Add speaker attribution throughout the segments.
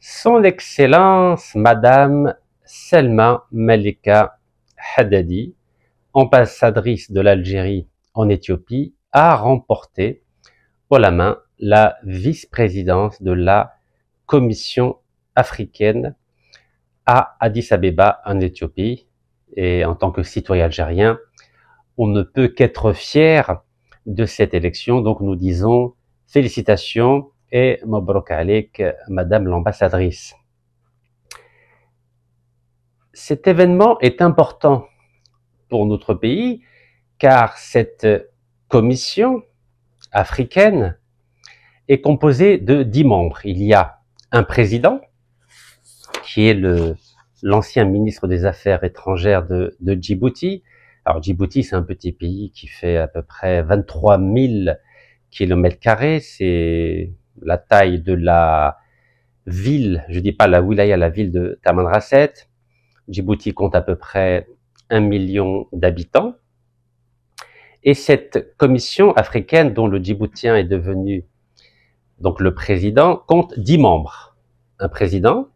Speaker 1: Son Excellence Madame Selma Malika Haddadi, ambassadrice de l'Algérie en Éthiopie, a remporté haut la main la vice-présidence de la Commission africaine à Addis Abeba en Éthiopie. Et en tant que citoyen algérien, on ne peut qu'être fier de cette élection. Donc nous disons félicitations et Mabrouk Alik, Madame l'ambassadrice. Cet événement est important pour notre pays car cette commission africaine est composée de 10 membres. Il y a un président qui est l'ancien ministre des Affaires étrangères de Djibouti. Alors Djibouti, c'est un petit pays qui fait à peu près 23 000 km². C'est la taille de la ville, je dis pas la wilaya, la ville de Tamanrasset. Djibouti compte à peu près 1 million d'habitants. Et cette commission africaine dont le Djiboutien est devenu donc le président compte 10 membres. Un président,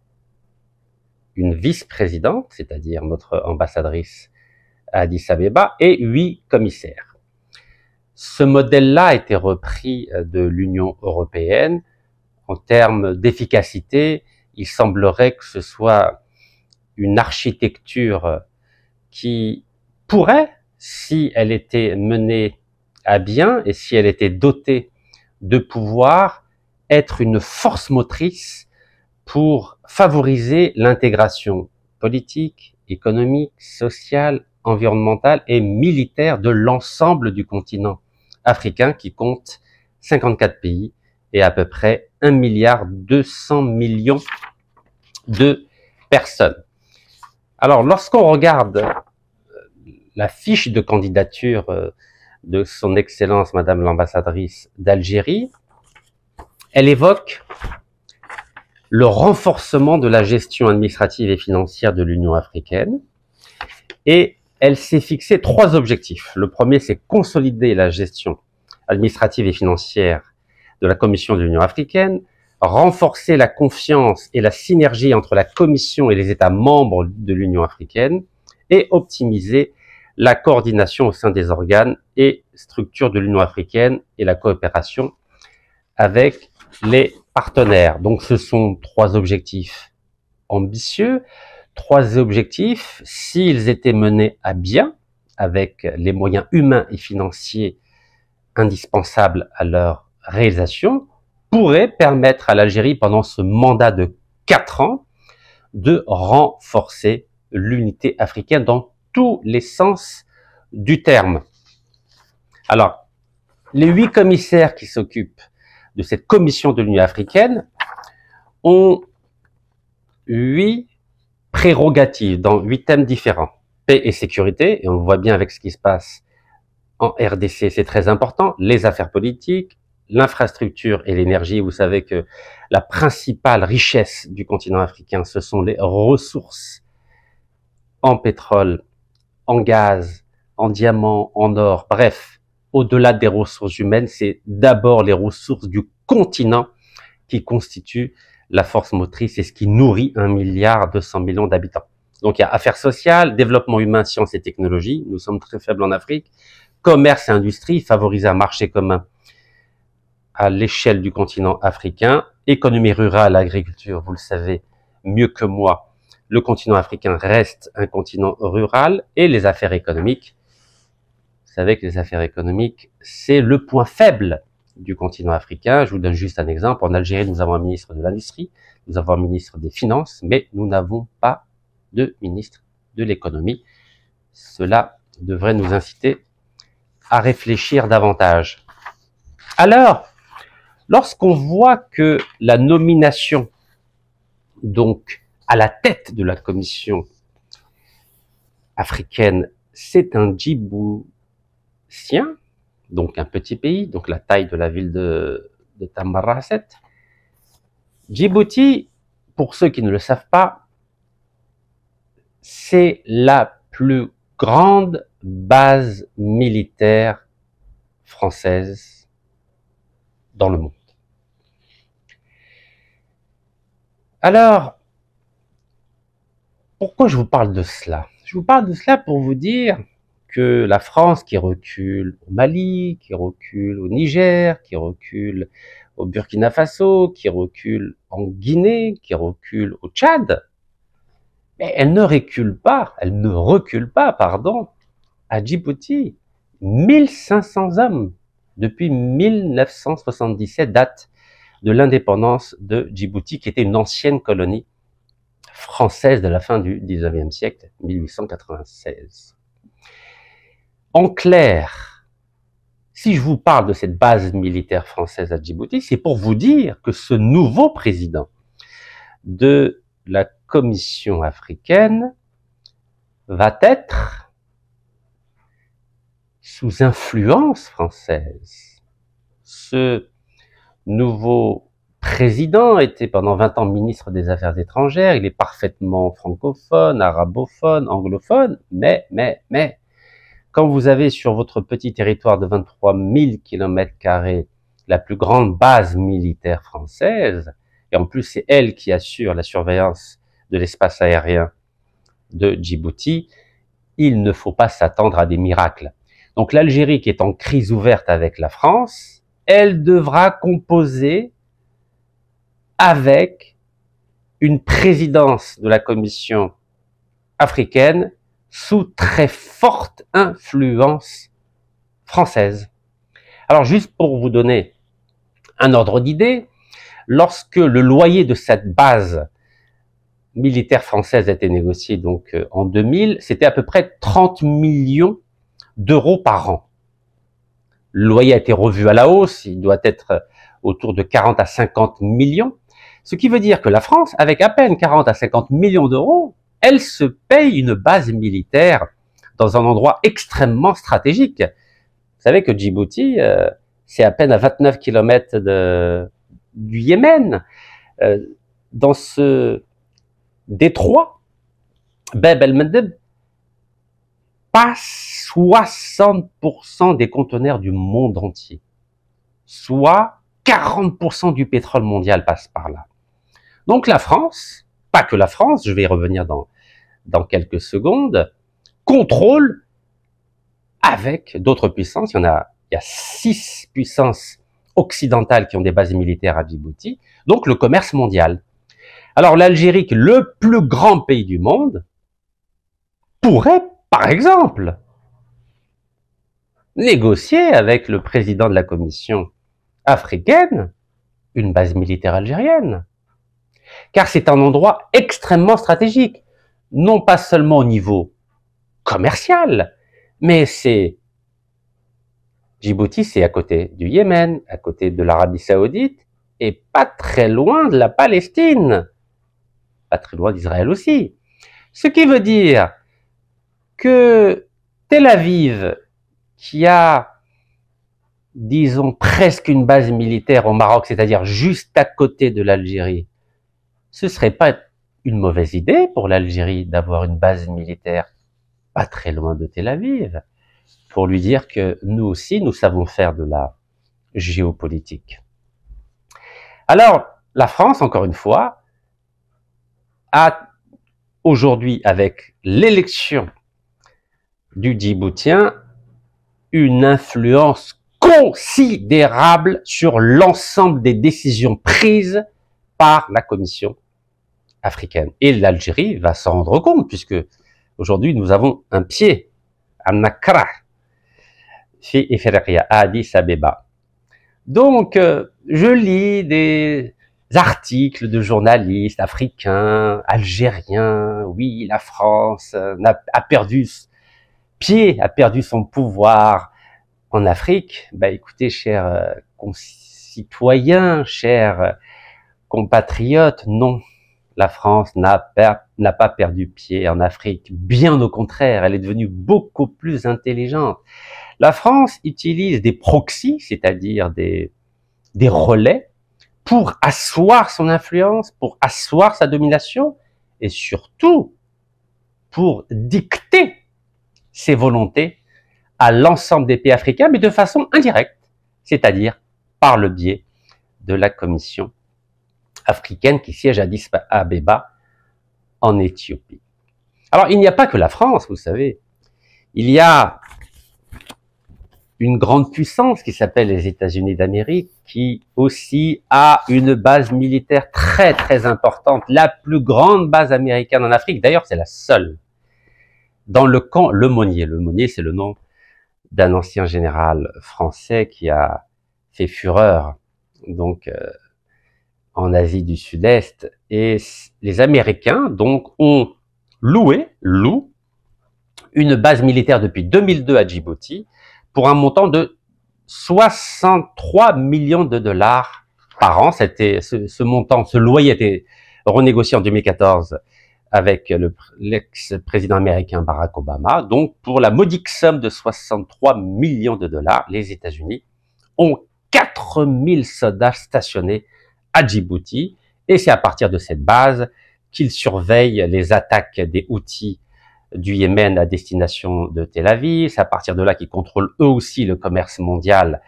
Speaker 1: une vice-présidente, c'est-à-dire notre ambassadrice à Addis Abeba, et 8 commissaires. Ce modèle-là a été repris de l'Union européenne. En termes d'efficacité, il semblerait que ce soit une architecture qui pourrait, si elle était menée à bien et si elle était dotée de pouvoir, être une force motrice pour favoriser l'intégration politique, économique, sociale, environnementale et militaire de l'ensemble du continent africain qui compte 54 pays et à peu près 1,2 milliard de personnes. Alors, lorsqu'on regarde la fiche de candidature de son Excellence Madame l'ambassadrice d'Algérie, elle évoque le renforcement de la gestion administrative et financière de l'Union africaine et elle s'est fixé 3 objectifs. Le premier, c'est consolider la gestion administrative et financière de la Commission de l'Union africaine, renforcer la confiance et la synergie entre la Commission et les États membres de l'Union africaine et optimiser la coordination au sein des organes et structures de l'Union africaine et la coopération avec les partenaires. Donc ce sont 3 objectifs ambitieux, 3 objectifs, s'ils étaient menés à bien, avec les moyens humains et financiers indispensables à leur réalisation, pourraient permettre à l'Algérie, pendant ce mandat de 4 ans, de renforcer l'unité africaine dans tous les sens du terme. Alors, les 8 commissaires qui s'occupent de cette commission de l'Union africaine ont 8 prérogatives dans 8 thèmes différents. Paix et sécurité, et on le voit bien avec ce qui se passe en RDC, c'est très important. Les affaires politiques, l'infrastructure et l'énergie. Vous savez que la principale richesse du continent africain, ce sont les ressources en pétrole, en gaz, en diamants, en or, bref, au-delà des ressources humaines, c'est d'abord les ressources du continent qui constituent la force motrice et ce qui nourrit 1,2 milliard d'habitants. Donc il y a affaires sociales, développement humain, sciences et technologies, nous sommes très faibles en Afrique, commerce et industrie, favoriser un marché commun à l'échelle du continent africain, économie rurale, agriculture, vous le savez mieux que moi, le continent africain reste un continent rural, et les affaires économiques. Vous savez que les affaires économiques, c'est le point faible du continent africain. Je vous donne juste un exemple. En Algérie, nous avons un ministre de l'Industrie, nous avons un ministre des Finances, mais nous n'avons pas de ministre de l'Économie. Cela devrait nous inciter à réfléchir davantage. Alors, lorsqu'on voit que la nomination, donc, à la tête de la commission africaine, c'est un Djiboutien, donc un petit pays, donc la taille de la ville de Tamanrasset. Djibouti, pour ceux qui ne le savent pas, c'est la plus grande base militaire française dans le monde. Alors, pourquoi je vous parle de cela? Je vous parle de cela pour vous dire que la France qui recule au Mali, qui recule au Niger, qui recule au Burkina Faso, qui recule en Guinée, qui recule au Tchad, mais elle ne recule pas, pardon, à Djibouti. 1500 hommes depuis 1977, date de l'indépendance de Djibouti, qui était une ancienne colonie française de la fin du 19e siècle, 1896. En clair, si je vous parle de cette base militaire française à Djibouti, c'est pour vous dire que ce nouveau président de la Commission africaine va être sous influence française. Ce nouveau président était pendant 20 ans ministre des Affaires étrangères, il est parfaitement francophone, arabophone, anglophone, mais, quand vous avez sur votre petit territoire de 23 000 km² la plus grande base militaire française, et en plus c'est elle qui assure la surveillance de l'espace aérien de Djibouti, il ne faut pas s'attendre à des miracles. Donc l'Algérie, qui est en crise ouverte avec la France, elle devra composer avec une présidence de la Commission africaine sous très forte influence française. Alors juste pour vous donner un ordre d'idée, lorsque le loyer de cette base militaire française a été négocié donc en 2000, c'était à peu près 30 millions d'euros par an. Le loyer a été revu à la hausse, il doit être autour de 40 à 50 millions, ce qui veut dire que la France, avec à peine 40 à 50 millions d'euros, elle se paye une base militaire dans un endroit extrêmement stratégique. Vous savez que Djibouti, c'est à peine à 29 km du Yémen. Dans ce détroit, Bab el-Mandeb, passe 60% des conteneurs du monde entier. Soit 40% du pétrole mondial passe par là. Donc la France, pas que la France, je vais y revenir dans quelques secondes, contrôle avec d'autres puissances. Il y a 6 puissances occidentales qui ont des bases militaires à Djibouti, donc le commerce mondial. Alors l'Algérie, qui est le plus grand pays du monde, pourrait, par exemple, négocier avec le président de la Commission africaine une base militaire algérienne. Car c'est un endroit extrêmement stratégique, non pas seulement au niveau commercial, mais Djibouti, c'est à côté du Yémen, à côté de l'Arabie Saoudite, et pas très loin de la Palestine, pas très loin d'Israël aussi. Ce qui veut dire que Tel Aviv, qui a, disons, presque une base militaire au Maroc, c'est-à-dire juste à côté de l'Algérie, ce serait pas une mauvaise idée pour l'Algérie d'avoir une base militaire pas très loin de Tel Aviv, pour lui dire que nous aussi, nous savons faire de la géopolitique. Alors, la France, encore une fois, a aujourd'hui, avec l'élection du Djiboutien, une influence considérable sur l'ensemble des décisions prises par la Commission africaine. Et l'Algérie va s'en rendre compte, puisque aujourd'hui nous avons un pied à Nakra, fi Ifriqiya, à Addis Abeba. Donc, je lis des articles de journalistes africains, algériens. Oui, la France a perdu pied, a perdu son pouvoir en Afrique. Bah, écoutez, chers concitoyens, chers compatriotes, non. La France n'a pas perdu pied en Afrique. Bien au contraire, elle est devenue beaucoup plus intelligente. La France utilise des proxys, c'est-à-dire des relais, pour asseoir son influence, pour asseoir sa domination, et surtout pour dicter ses volontés à l'ensemble des pays africains, mais de façon indirecte, c'est-à-dire par le biais de la Commission africaine qui siège à Addis Abeba en Éthiopie. Alors, il n'y a pas que la France, vous savez. Il y a une grande puissance qui s'appelle les États-Unis d'Amérique, qui aussi a une base militaire très très importante, la plus grande base américaine en Afrique. D'ailleurs, c'est la seule. Dans le camp Lemonnier. Lemonnier, c'est le nom d'un ancien général français qui a fait fureur donc en Asie du Sud-Est. Et les Américains donc louent une base militaire depuis 2002 à Djibouti pour un montant de 63 millions de dollars par an. C'était ce montant, ce loyer était renégocié en 2014 avec l'ex-président américain Barack Obama. Donc, pour la modique somme de 63 millions de dollars, les États-Unis ont 4000 soldats stationnés à Djibouti. Et c'est à partir de cette base qu'ils surveillent les attaques des Houthis du Yémen à destination de Tel Aviv. C'est à partir de là qu'ils contrôlent eux aussi le commerce mondial.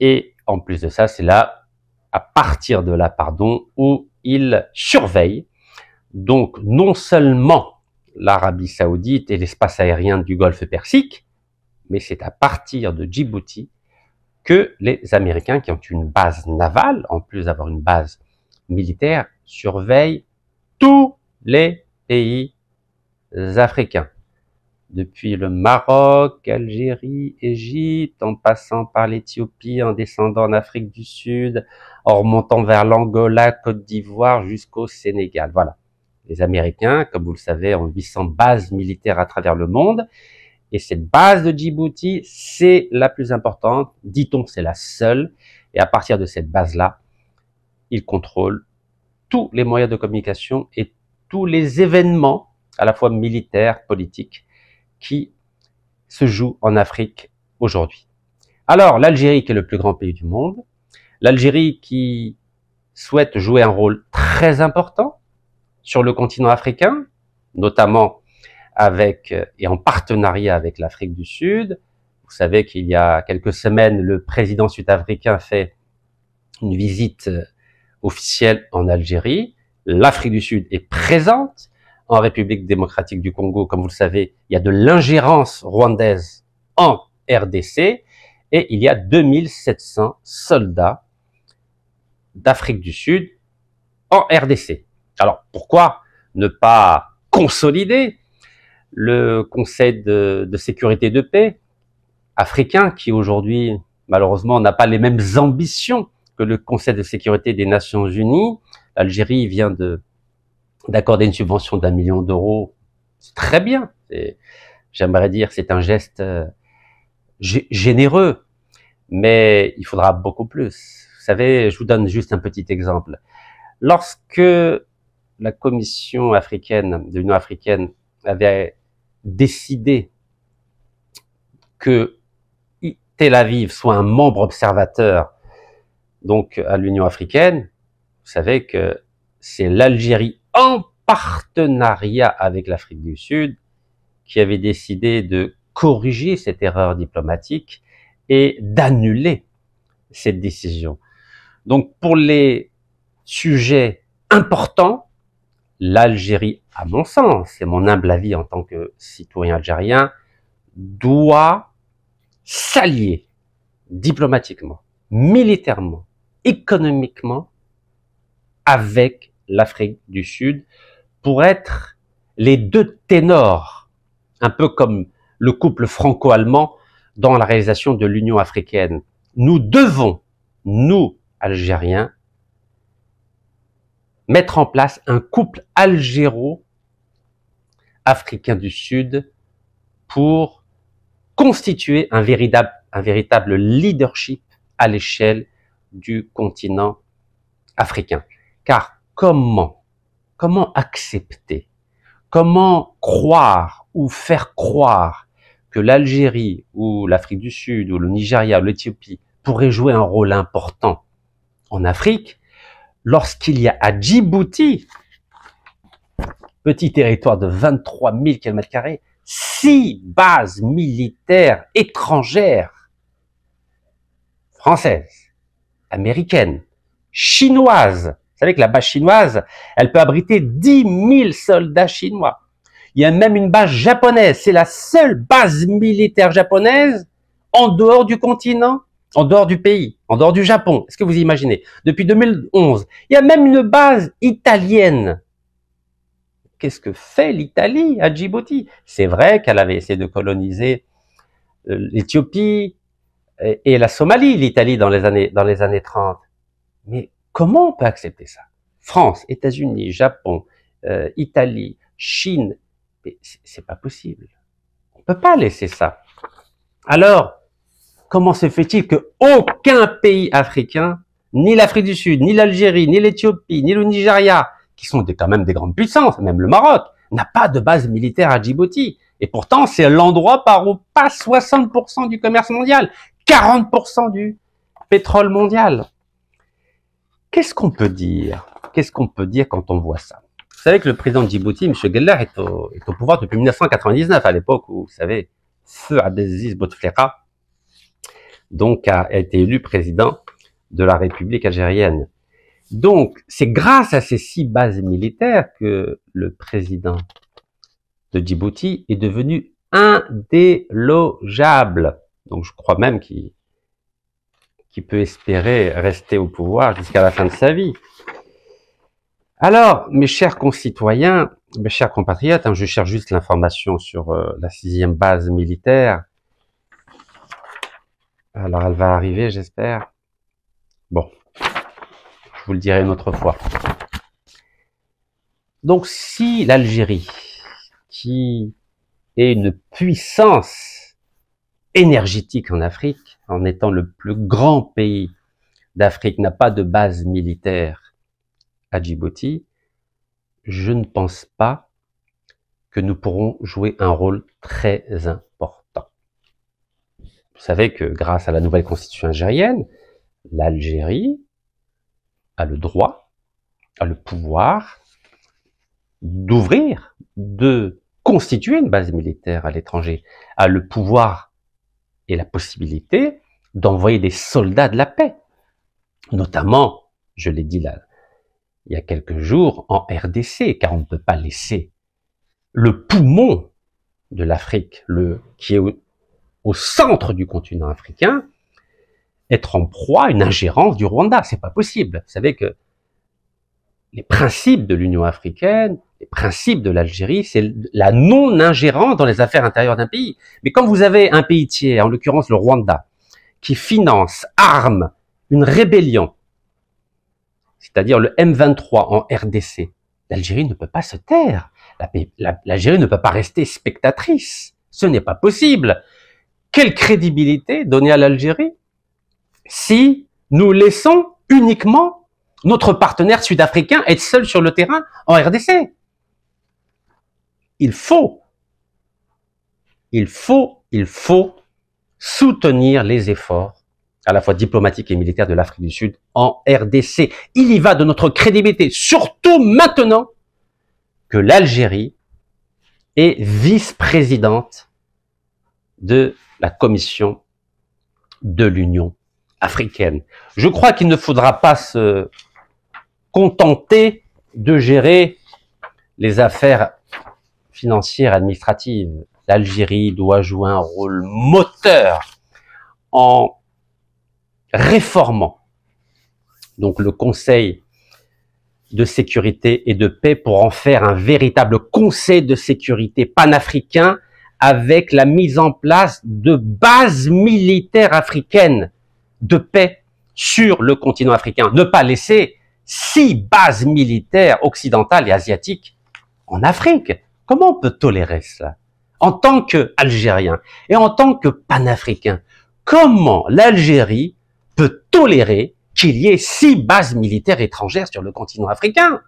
Speaker 1: Et en plus de ça, c'est là, à partir de là, où ils surveillent donc non seulement l'Arabie Saoudite et l'espace aérien du Golfe Persique, mais c'est à partir de Djibouti que les Américains, qui ont une base navale, en plus d'avoir une base militaire, surveillent tous les pays africains. Depuis le Maroc, Algérie, Égypte, en passant par l'Éthiopie, en descendant en Afrique du Sud, en remontant vers l'Angola, Côte d'Ivoire, jusqu'au Sénégal. Voilà. Les Américains, comme vous le savez, ont 800 bases militaires à travers le monde. Et cette base de Djibouti, c'est la plus importante. Dit-on, c'est la seule. Et à partir de cette base-là, ils contrôlent tous les moyens de communication et tous les événements, à la fois militaires, politiques, qui se jouent en Afrique aujourd'hui. Alors, l'Algérie, qui est le plus grand pays du monde, l'Algérie qui souhaite jouer un rôle très important sur le continent africain, notamment avec et en partenariat avec l'Afrique du Sud. Vous savez qu'il y a quelques semaines, le président sud-africain fait une visite officielle en Algérie. L'Afrique du Sud est présente. En République démocratique du Congo, comme vous le savez, il y a de l'ingérence rwandaise en RDC et il y a 2700 soldats d'Afrique du Sud en RDC. Alors, pourquoi ne pas consolider le Conseil de sécurité de paix africain qui aujourd'hui, malheureusement, n'a pas les mêmes ambitions que le Conseil de sécurité des Nations Unies. L'Algérie vient d'accorder une subvention d'1 million d'euros. C'est très bien. J'aimerais dire c'est un geste généreux, mais il faudra beaucoup plus. Vous savez, je vous donne juste un petit exemple. Lorsque la Commission africaine, de l'Union africaine, avait décidé que Tel Aviv soit un membre observateur donc à l'Union africaine, vous savez que c'est l'Algérie en partenariat avec l'Afrique du Sud qui avait décidé de corriger cette erreur diplomatique et d'annuler cette décision. Donc pour les sujets importants, l'Algérie, à mon sens, c'est mon humble avis en tant que citoyen algérien, doit s'allier diplomatiquement, militairement, économiquement avec l'Afrique du Sud pour être les deux ténors, un peu comme le couple franco-allemand dans la réalisation de l'Union africaine. Nous devons, nous, Algériens, mettre en place un couple algéro-africain du Sud pour constituer un véritable leadership à l'échelle du continent africain. Car comment accepter, comment croire ou faire croire que l'Algérie ou l'Afrique du Sud ou le Nigeria ou l'Éthiopie pourraient jouer un rôle important en Afrique lorsqu'il y a à Djibouti, petit territoire de 23 000 km², 6 bases militaires étrangères, françaises, américaines, chinoise. Vous savez que la base chinoise, elle peut abriter 10 000 soldats chinois. Il y a même une base japonaise. C'est la seule base militaire japonaise en dehors du continent, en dehors du pays, en dehors du Japon. Est-ce que vous imaginez? Depuis 2011, il y a même une base italienne. Qu'est-ce que fait l'Italie à Djibouti? C'est vrai qu'elle avait essayé de coloniser l'Éthiopie et la Somalie, l'Italie dans les années 30. Mais comment on peut accepter ça? France, États-Unis, Japon, Italie, Chine, c'est pas possible. On peut pas laisser ça. Alors, comment se fait-il que aucun pays africain, ni l'Afrique du Sud, ni l'Algérie, ni l'Éthiopie, ni le Nigeria, qui sont quand même des grandes puissances, même le Maroc, n'a pas de base militaire à Djibouti? Et pourtant, c'est l'endroit par où passe 60% du commerce mondial, 40% du pétrole mondial. Qu'est-ce qu'on peut dire? Qu'est-ce qu'on peut dire quand on voit ça? Vous savez que le président de Djibouti, M. Geller, est au pouvoir depuis 1999, à l'époque où, vous savez, Feu Abdelaziz Bouteflika, donc, a été élu président de la République algérienne. Donc, c'est grâce à ces 6 bases militaires que le président de Djibouti est devenu indélogeable. Donc, je crois même qu'il peut espérer rester au pouvoir jusqu'à la fin de sa vie. Alors, mes chers concitoyens, mes chers compatriotes, je cherche juste l'information sur la 6e base militaire. Alors, elle va arriver, j'espère. Bon, je vous le dirai une autre fois. Donc, si l'Algérie, qui est une puissance énergétique en Afrique, en étant le plus grand pays d'Afrique, n'a pas de base militaire à Djibouti, je ne pense pas que nous pourrons jouer un rôle très important. Vous savez que grâce à la nouvelle constitution algérienne, l'Algérie a le droit, a le pouvoir d'ouvrir, de constituer une base militaire à l'étranger, a le pouvoir et la possibilité d'envoyer des soldats de la paix, notamment, je l'ai dit là, il y a quelques jours, en RDC, car on ne peut pas laisser le poumon de l'Afrique, qui est au centre du continent africain, être en proie à une ingérence du Rwanda. C'est pas possible. Vous savez que les principes de l'Union africaine, les principes de l'Algérie, c'est la non-ingérence dans les affaires intérieures d'un pays. Mais quand vous avez un pays tiers, en l'occurrence le Rwanda, qui finance, arme une rébellion, c'est-à-dire le M23 en RDC, l'Algérie ne peut pas se taire. L'Algérie ne peut pas rester spectatrice. Ce n'est pas possible. Quelle crédibilité donner à l'Algérie si nous laissons uniquement notre partenaire sud-africain être seul sur le terrain en RDC? Il faut soutenir les efforts à la fois diplomatiques et militaires de l'Afrique du Sud en RDC. Il y va de notre crédibilité, surtout maintenant que l'Algérie est vice-présidente de la Commission de l'Union africaine. Je crois qu'il ne faudra pas se contenter de gérer les affaires financières et administratives. L'Algérie doit jouer un rôle moteur en réformant donc le Conseil de sécurité et de paix pour en faire un véritable Conseil de sécurité panafricain avec la mise en place de bases militaires africaines de paix sur le continent africain. Ne pas laisser 6 bases militaires occidentales et asiatiques en Afrique. Comment on peut tolérer cela? En tant qu'Algérien et en tant que panafricain, comment l'Algérie peut tolérer qu'il y ait 6 bases militaires étrangères sur le continent africain?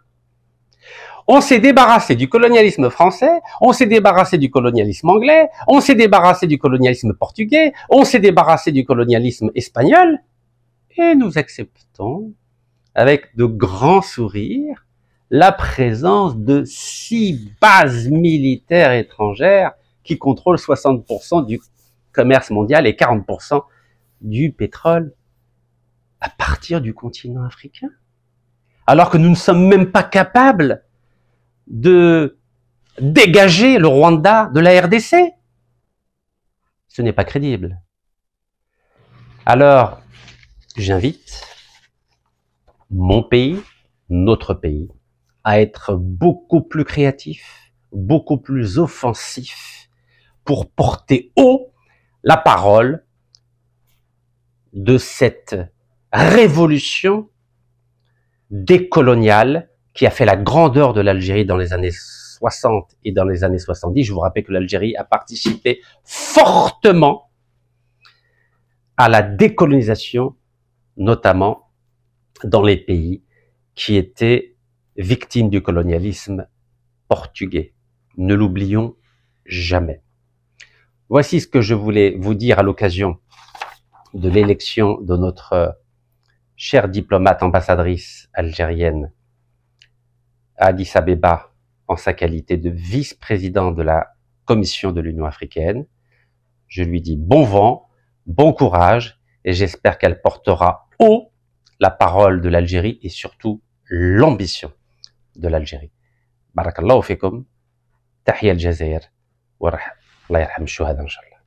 Speaker 1: On s'est débarrassé du colonialisme français, on s'est débarrassé du colonialisme anglais, on s'est débarrassé du colonialisme portugais, on s'est débarrassé du colonialisme espagnol, et nous acceptons, avec de grands sourires, la présence de 6 bases militaires étrangères qui contrôlent 60% du commerce mondial et 40% du pétrole à partir du continent africain, alors que nous ne sommes même pas capables de dégager le Rwanda de la RDC. Ce n'est pas crédible. Alors, j'invite mon pays, notre pays, à être beaucoup plus créatif, beaucoup plus offensif pour porter haut la parole de cette révolution décoloniale qui a fait la grandeur de l'Algérie dans les années 60 et dans les années 70. Je vous rappelle que l'Algérie a participé fortement à la décolonisation, notamment dans les pays qui étaient victimes du colonialisme portugais. Ne l'oublions jamais. Voici ce que je voulais vous dire à l'occasion de l'élection de notre chère diplomate ambassadrice algérienne à Addis Abeba en sa qualité de vice-président de la Commission de l'Union africaine. Je lui dis bon vent, bon courage et j'espère qu'elle portera haut la parole de l'Algérie et surtout l'ambition de l'Algérie. Barakallahu fikum, tahiyya al-Jazair, wa Allah yarham shuhada inshallah.